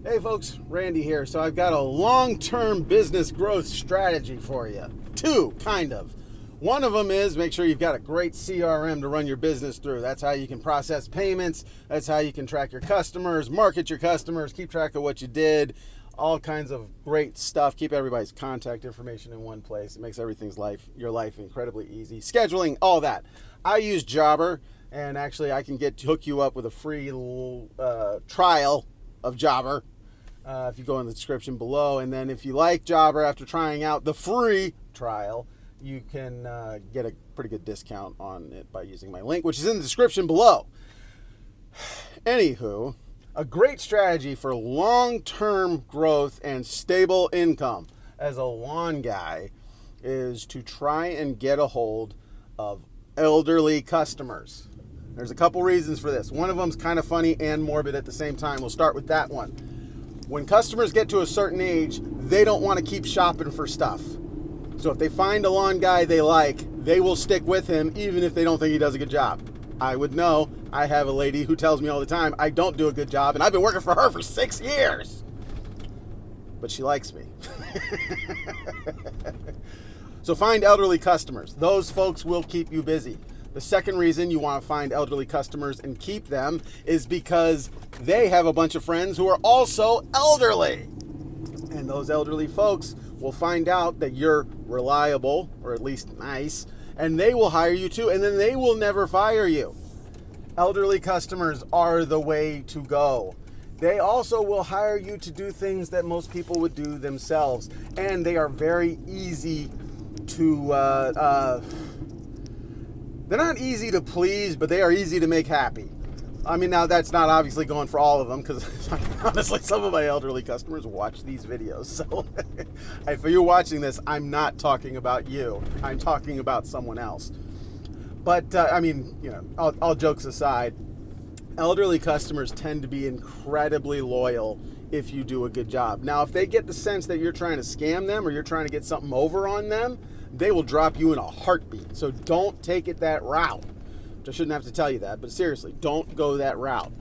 Hey folks, Randy here. So I've got a long-term business growth strategy for you. Two, kind of. One of them is make sure you've got a great CRM to run your business through. That's how you can process payments. That's how you can track your customers, market your customers, keep track of what you did, all kinds of great stuff. Keep everybody's contact information in one place. It makes your life incredibly easy. Scheduling, all that. I use Jobber, and actually I can hook you up with a free trial of Jobber. If you go in the description below, and then if you like Jobber after trying out the free trial, you can get a pretty good discount on it by using my link, which is in the description below. Anywho, a great strategy for long-term growth and stable income as a lawn guy is to try and get a hold of elderly customers. There's a couple reasons for this. One of them is kind of funny and morbid at the same time. We'll start with that one. When customers get to a certain age, they don't want to keep shopping for stuff. So if they find a lawn guy they like, they will stick with him even if they don't think he does a good job. I would know. I have a lady who tells me all the time I don't do a good job, and I've been working for her for 6 years. But she likes me. So find elderly customers. Those folks will keep you busy. The second reason you want to find elderly customers and keep them is because they have a bunch of friends who are also elderly. And those elderly folks will find out that you're reliable, or at least nice, and they will hire you too, and then they will never fire you. Elderly customers are the way to go. They also will hire you to do things that most people would do themselves, and they are very easy to... They're not easy to please, but they are easy to make happy. I mean, now that's not obviously going for all of them, because honestly, some of my elderly customers watch these videos. So if you're watching this, I'm not talking about you. I'm talking about someone else. But I mean, all jokes aside, elderly customers tend to be incredibly loyal if you do a good job. Now, if they get the sense that you're trying to scam them or you're trying to get something over on them, they will drop you in a heartbeat. So don't take it that route. I shouldn't have to tell you that, but seriously, don't go that route.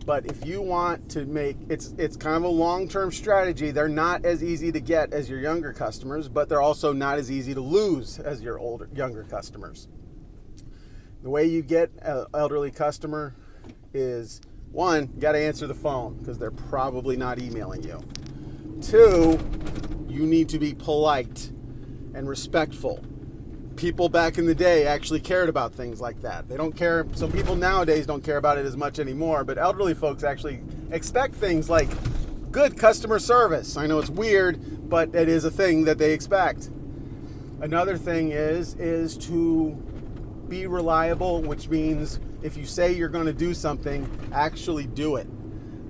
But if you want to make it's kind of a long-term strategy. They're not as easy to get as your younger customers, but they're also not as easy to lose as your younger customers. The way you get an elderly customer is, one, you got to answer the phone because they're probably not emailing you. Two, you need to be polite and respectful. People back in the day actually cared about things like that. They don't care. Some people nowadays don't care about it as much anymore, but elderly folks actually expect things like good customer service. I know it's weird, but it is a thing that they expect. Another thing is to be reliable, which means if you say you're going to do something, actually do it.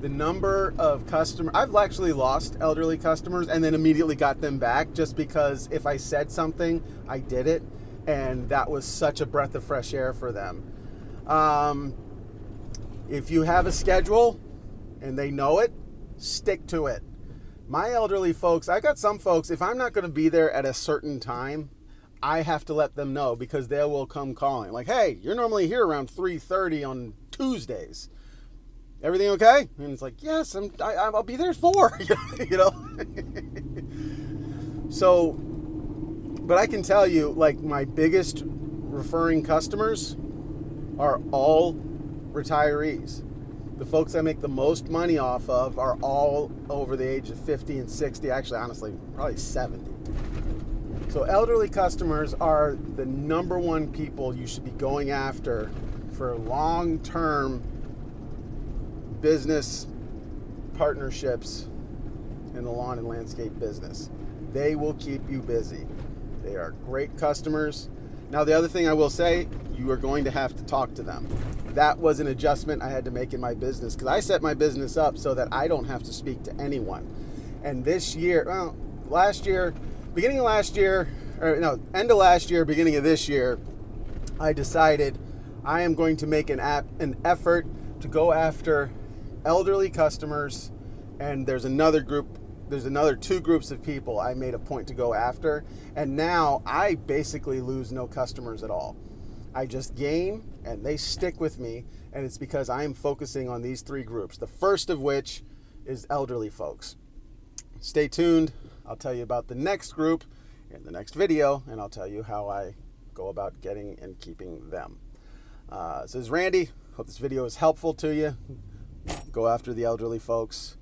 The number of customers, I've actually lost elderly customers and then immediately got them back just because if I said something, I did it. And that was such a breath of fresh air for them. If you have a schedule and they know it, stick to it. My elderly folks, I got some folks, if I'm not going to be there at a certain time, I have to let them know because they will come calling. Like, hey, you're normally here around 3:30 on Tuesdays. Everything okay? And it's like, yes, I'll be there at 4, So, but I can tell you, like, my biggest referring customers are all retirees. The folks I make the most money off of are all over the age of 50 and 60. Actually, honestly, probably 70. So elderly customers are the number one people you should be going after for long-term business partnerships in the lawn and landscape business. They will keep you busy. They are great customers. Now, the other thing I will say, you are going to have to talk to them. That was an adjustment I had to make in my business because I set my business up so that I don't have to speak to anyone. And this year, end of last year, beginning of this year, I decided I am going to make an effort to go after elderly customers, and there's another 2 groups of people I made a point to go after, and now I basically lose no customers at all. I just gain, and they stick with me, and it's because I am focusing on these 3 groups. The first of which is elderly folks. Stay tuned. I'll tell you about the next group in the next video, and I'll tell you how I go about getting and keeping them. This is Randy. Hope this video is helpful to you. Go after the elderly folks.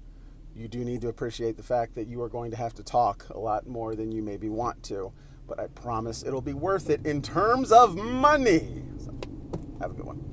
You do need to appreciate the fact that you are going to have to talk a lot more than you maybe want to, but I promise it'll be worth it in terms of money. So, have a good one.